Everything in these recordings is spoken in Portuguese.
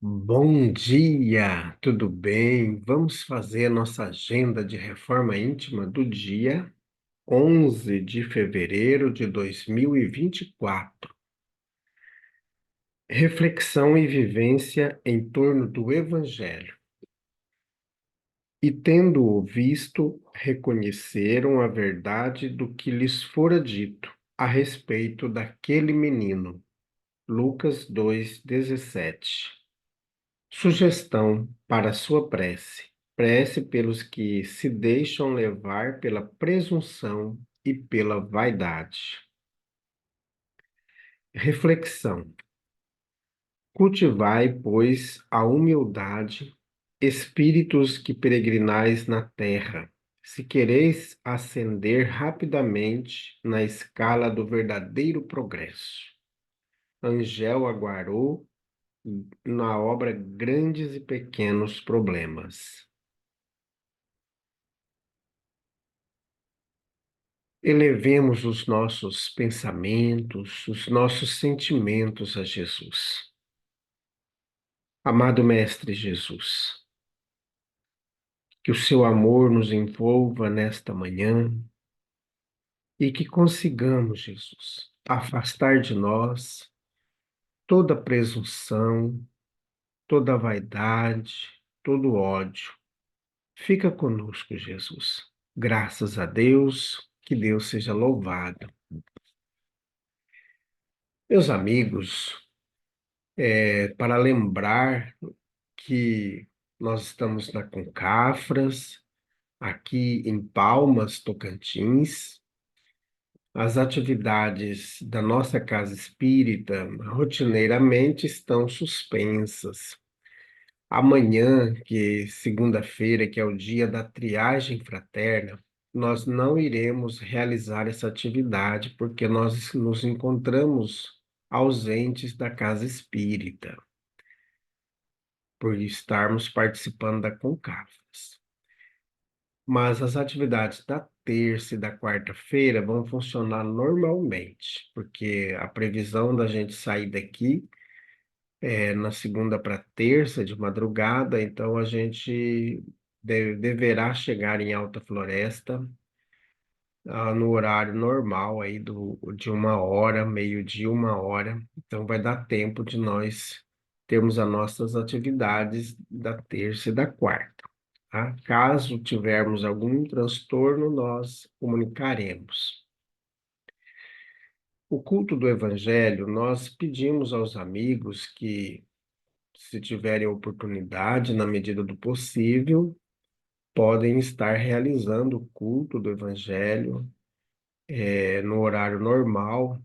Bom dia, tudo bem? Vamos fazer a nossa agenda de reforma íntima do dia 11 de fevereiro de 2024. Reflexão e vivência em torno do Evangelho. E tendo-o visto, reconheceram a verdade do que lhes fora dito a respeito daquele menino. Lucas 2:17. Sugestão para sua prece. Prece pelos que se deixam levar pela presunção e pela vaidade. Reflexão. Cultivai, pois, a humildade, espíritos que peregrinais na terra, se quereis ascender rapidamente na escala do verdadeiro progresso. Angel Aguarô, na obra Grandes e Pequenos Problemas. Elevemos os nossos pensamentos, os nossos sentimentos a Jesus. Amado Mestre Jesus, que o seu amor nos envolva nesta manhã e que consigamos, Jesus, afastar de nós toda presunção, toda vaidade, todo ódio. Fica conosco, Jesus. Graças a Deus, que Deus seja louvado. Meus amigos, para lembrar que nós estamos na Concafras, aqui em Palmas, Tocantins. As atividades da nossa casa espírita rotineiramente estão suspensas. Amanhã, que segunda-feira, que é o dia da triagem fraterna, nós não iremos realizar essa atividade porque nós nos encontramos ausentes da casa espírita, por estarmos participando da Concafras. Mas as atividades da terça e da quarta-feira vão funcionar normalmente, porque a previsão da gente sair daqui é na segunda para terça, de madrugada, então a gente deverá chegar em Alta Floresta, no horário normal aí de 1 hora, meio-dia, 1 hora. Então vai dar tempo de nós termos as nossas atividades da terça e da quarta. Tá? Caso tivermos algum transtorno, nós comunicaremos. O culto do Evangelho, nós pedimos aos amigos que, se tiverem oportunidade, na medida do possível, podem estar realizando o culto do Evangelho, no horário normal.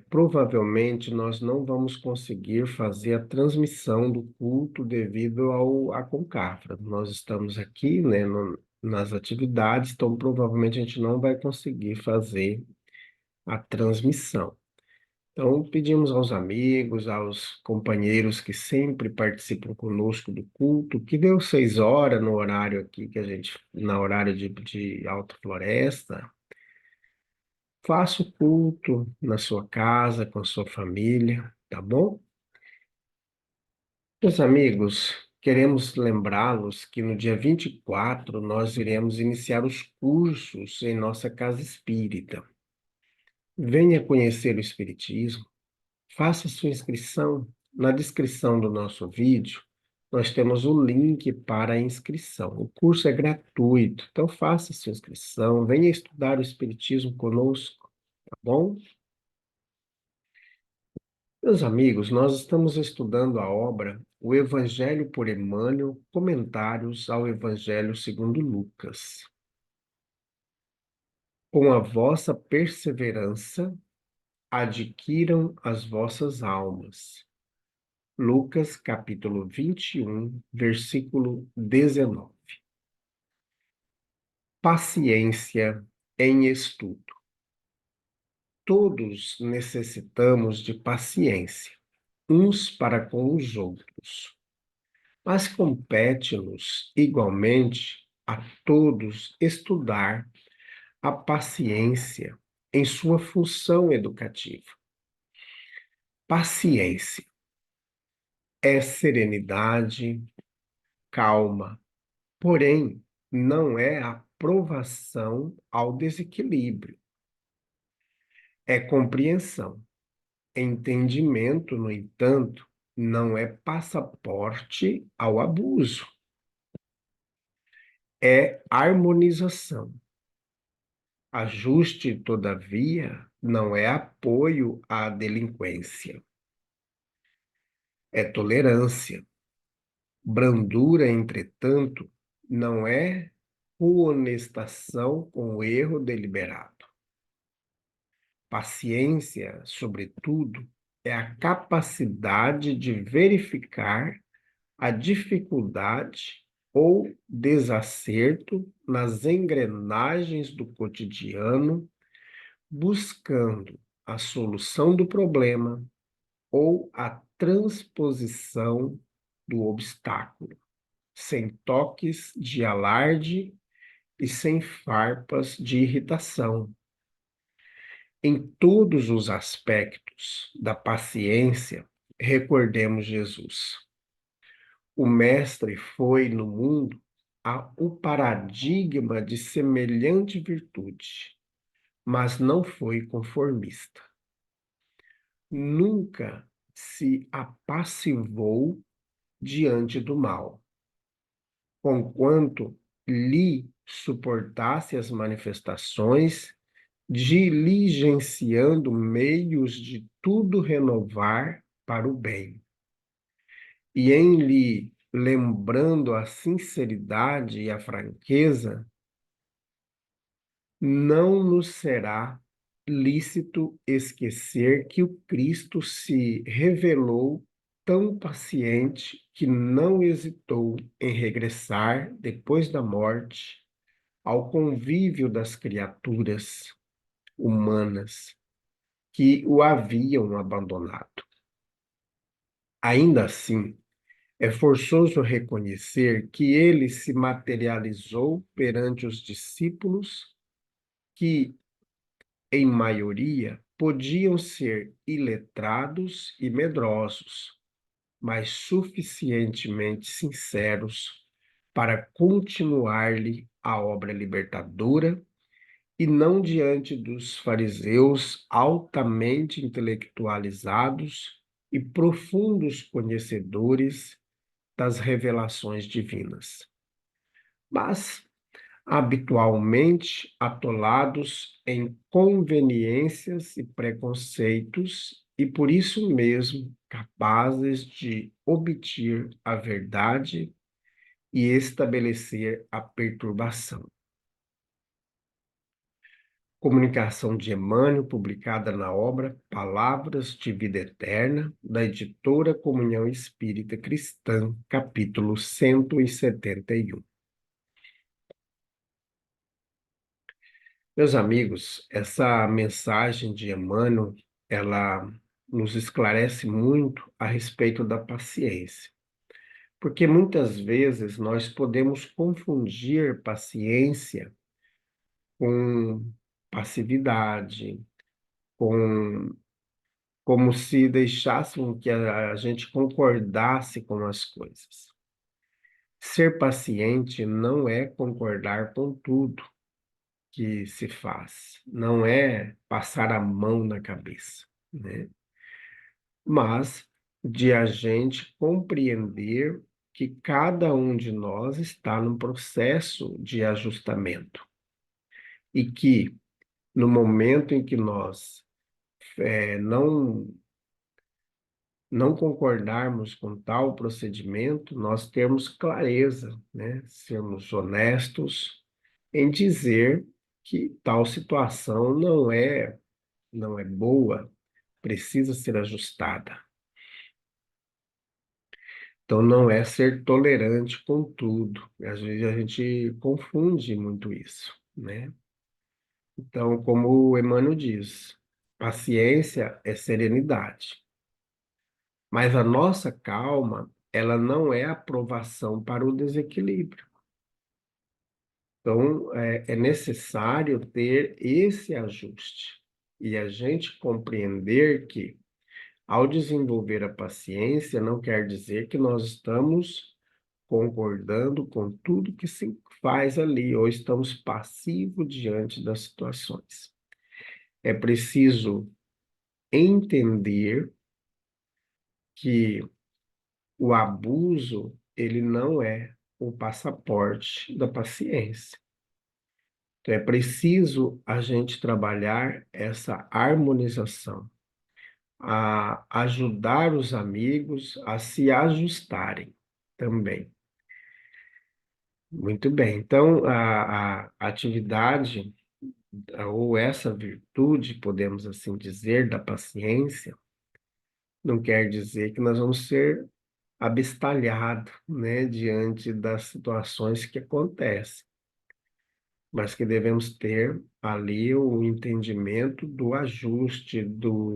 Provavelmente nós não vamos conseguir fazer a transmissão do culto devido à Concafra. Nós estamos aqui, né, nas atividades, então provavelmente a gente não vai conseguir fazer a transmissão. Então pedimos aos amigos, aos companheiros que sempre participam conosco do culto, que deu 6 horas no horário aqui que a gente, na horário de Alta Floresta. Faça o culto na sua casa, com a sua família, tá bom? Meus amigos, queremos lembrá-los que no dia 24 nós iremos iniciar os cursos em nossa casa espírita. Venha conhecer o Espiritismo, faça sua inscrição. Na descrição do nosso vídeo, nós temos o link para a inscrição. O curso é gratuito, então faça sua inscrição, venha estudar o Espiritismo conosco, tá bom? Meus amigos, nós estamos estudando a obra O Evangelho por Emmanuel, Comentários ao Evangelho segundo Lucas. Com a vossa perseverança, adquiram as vossas almas. Lucas, capítulo 21, versículo 19. Paciência em estudo. Todos necessitamos de paciência, uns para com os outros. Mas compete-nos, igualmente, a todos estudar a paciência em sua função educativa. Paciência. é serenidade, calma, porém, não é aprovação ao desequilíbrio, é compreensão. Entendimento, no entanto, não é passaporte ao abuso, é harmonização. Ajuste, todavia, não é apoio à delinquência, é tolerância. Brandura, entretanto, não é honestação com o erro deliberado. Paciência, sobretudo, é a capacidade de verificar a dificuldade ou desacerto nas engrenagens do cotidiano, buscando a solução do problema ou a transposição do obstáculo, sem toques de alarde e sem farpas de irritação. Em todos os aspectos da paciência, recordemos Jesus. O Mestre foi no mundo o paradigma de semelhante virtude, mas não foi conformista. Nunca se apassivou diante do mal, conquanto lhe suportasse as manifestações, diligenciando meios de tudo renovar para o bem. E em lhe lembrando a sinceridade e a franqueza, não nos será lícito esquecer que o Cristo se revelou tão paciente que não hesitou em regressar depois da morte ao convívio das criaturas humanas que o haviam abandonado. Ainda assim, é forçoso reconhecer que ele se materializou perante os discípulos que, em maioria, podiam ser iletrados e medrosos, mas suficientemente sinceros para continuar-lhe a obra libertadora e não diante dos fariseus altamente intelectualizados e profundos conhecedores das revelações divinas, mas habitualmente atolados em conveniências e preconceitos e por isso mesmo capazes de obter a verdade e estabelecer a perturbação. Comunicação de Emmanuel, publicada na obra Palavras de Vida Eterna, da editora Comunhão Espírita Cristã, capítulo 171. Meus amigos, essa mensagem de Emmanuel, ela nos esclarece muito a respeito da paciência, porque muitas vezes nós podemos confundir paciência com passividade, com como se deixássemos que a gente concordasse com as coisas. Ser paciente não é concordar com tudo que se faz, não é passar a mão na cabeça, né? Mas de a gente compreender que cada um de nós está num processo de ajustamento e que no momento em que nós não concordarmos com tal procedimento, nós termos clareza, né? Sermos honestos em dizer que tal situação não é boa, precisa ser ajustada. Então, não é ser tolerante com tudo. Às vezes a gente confunde muito isso, né? Então, como o Emmanuel diz, paciência é serenidade. Mas a nossa calma, ela não é aprovação para o desequilíbrio. Então, é necessário ter esse ajuste e a gente compreender que Ao desenvolver a paciência, não quer dizer que nós estamos concordando com tudo que se faz ali, ou estamos passivos diante das situações. É preciso entender que o abuso, ele não é o passaporte da paciência. Então, é preciso a gente trabalhar essa harmonização, a ajudar os amigos a se ajustarem também. Muito bem. Então, a atividade, ou essa virtude, podemos assim dizer, da paciência, não quer dizer que nós vamos ser abestalhados, né, diante das situações que acontecem, mas que devemos ter ali o entendimento do ajuste,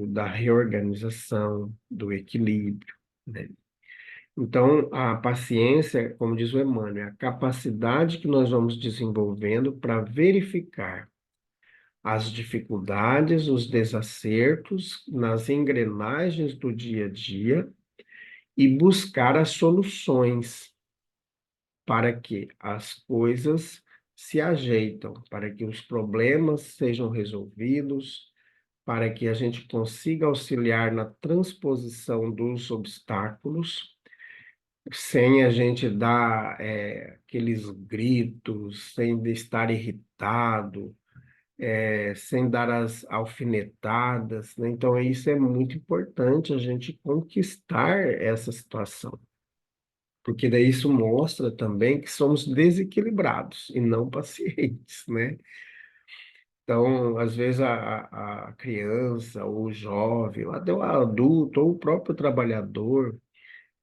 da reorganização, do equilíbrio, né? Então, a paciência, como diz o Emmanuel, é a capacidade que nós vamos desenvolvendo para verificar as dificuldades, os desacertos nas engrenagens do dia a dia e buscar as soluções para que as coisas se ajeitam, para que os problemas sejam resolvidos, para que a gente consiga auxiliar na transposição dos obstáculos, sem a gente dar aqueles gritos, sem estar irritado, sem dar as alfinetadas, né? Então, isso é muito importante a gente conquistar essa situação, porque daí isso mostra também que somos desequilibrados e não pacientes, né? Então, às vezes a criança, ou o jovem, ou até o adulto, ou o próprio trabalhador,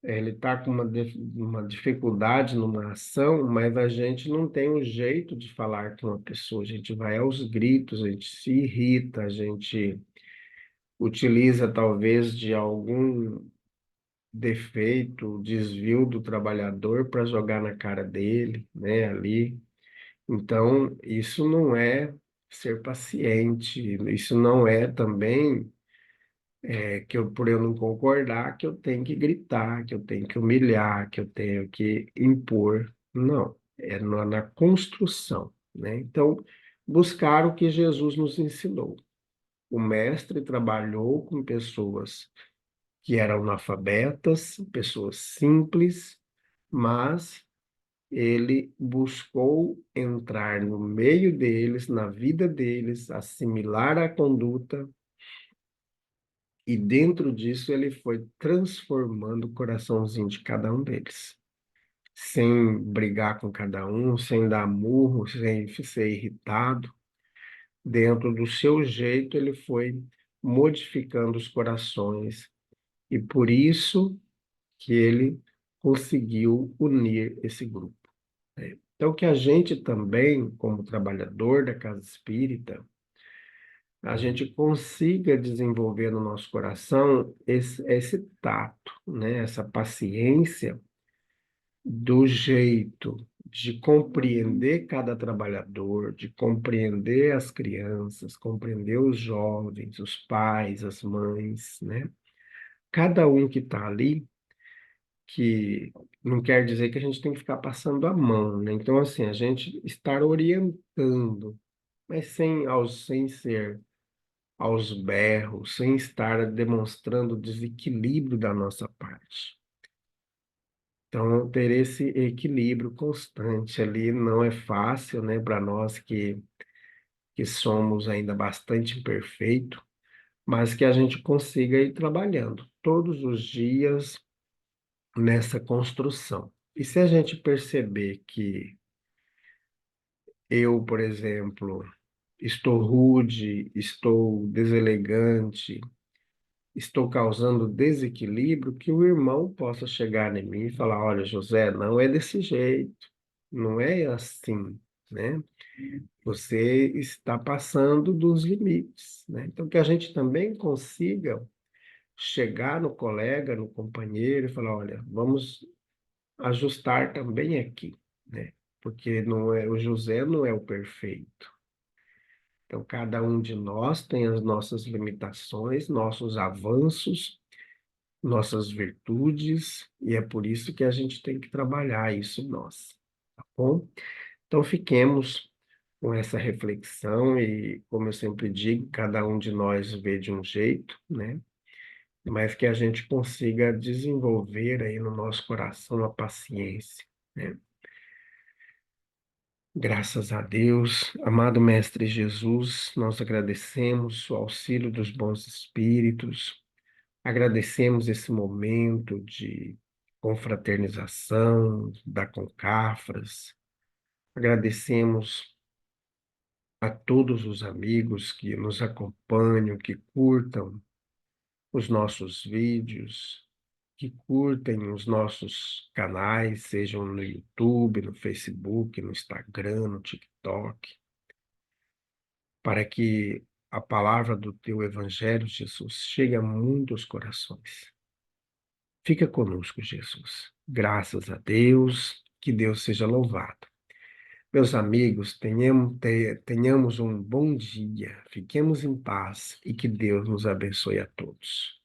ele está com uma dificuldade numa ação, mas a gente não tem um jeito de falar com a pessoa. A gente vai aos gritos, a gente se irrita, a gente utiliza talvez de algum defeito, desvio do trabalhador para jogar na cara dele, né, ali. Então, isso não é ser paciente, isso não é também que eu, por eu não concordar, que eu tenho que gritar, que eu tenho que humilhar, que eu tenho que impor. Não, é na construção, né? Então, buscar o que Jesus nos ensinou. O mestre trabalhou com pessoas que eram analfabetas, pessoas simples, mas ele buscou entrar no meio deles, na vida deles, assimilar a conduta, e dentro disso ele foi transformando o coraçãozinho de cada um deles, sem brigar com cada um, sem dar murro, sem ser irritado. Dentro do seu jeito, ele foi modificando os corações, e por isso que ele conseguiu unir esse grupo, né? Então, que a gente também, como trabalhador da casa espírita, a gente consiga desenvolver no nosso coração esse tato, né? Essa paciência do jeito de compreender cada trabalhador, de compreender as crianças, compreender os jovens, os pais, as mães, né? Cada um que está ali, que não quer dizer que a gente tem que ficar passando a mão, né? Então, assim, a gente estar orientando, mas sem ser aos berros, sem estar demonstrando desequilíbrio da nossa parte. Então, ter esse equilíbrio constante ali não é fácil, né, para nós que somos ainda bastante imperfeitos, mas que a gente consiga ir trabalhando todos os dias nessa construção. E se a gente perceber que eu, por exemplo, estou rude, estou deselegante, estou causando desequilíbrio, que o irmão possa chegar em mim e falar: olha, José, não é desse jeito, não é assim, né? Você está passando dos limites, né? Então, que a gente também consiga chegar no colega, no companheiro e falar: olha, vamos ajustar também aqui, né? Porque não é, o José não é o perfeito. Então, cada um de nós tem as nossas limitações, nossos avanços, nossas virtudes, e é por isso que a gente tem que trabalhar isso em nós, tá bom? Então, fiquemos com essa reflexão e, como eu sempre digo, cada um de nós vê de um jeito, né? Mas que a gente consiga desenvolver aí no nosso coração a paciência, né? Graças a Deus, amado Mestre Jesus, nós agradecemos o auxílio dos bons espíritos, agradecemos esse momento de confraternização da Concafras, agradecemos a todos os amigos que nos acompanham, que curtam os nossos vídeos, que curtem os nossos canais, sejam no YouTube, no Facebook, no Instagram, no TikTok, para que a palavra do teu Evangelho, Jesus, chegue a muitos corações. Fica conosco, Jesus. Graças a Deus, que Deus seja louvado. Meus amigos, tenhamos um bom dia, fiquemos em paz e que Deus nos abençoe a todos.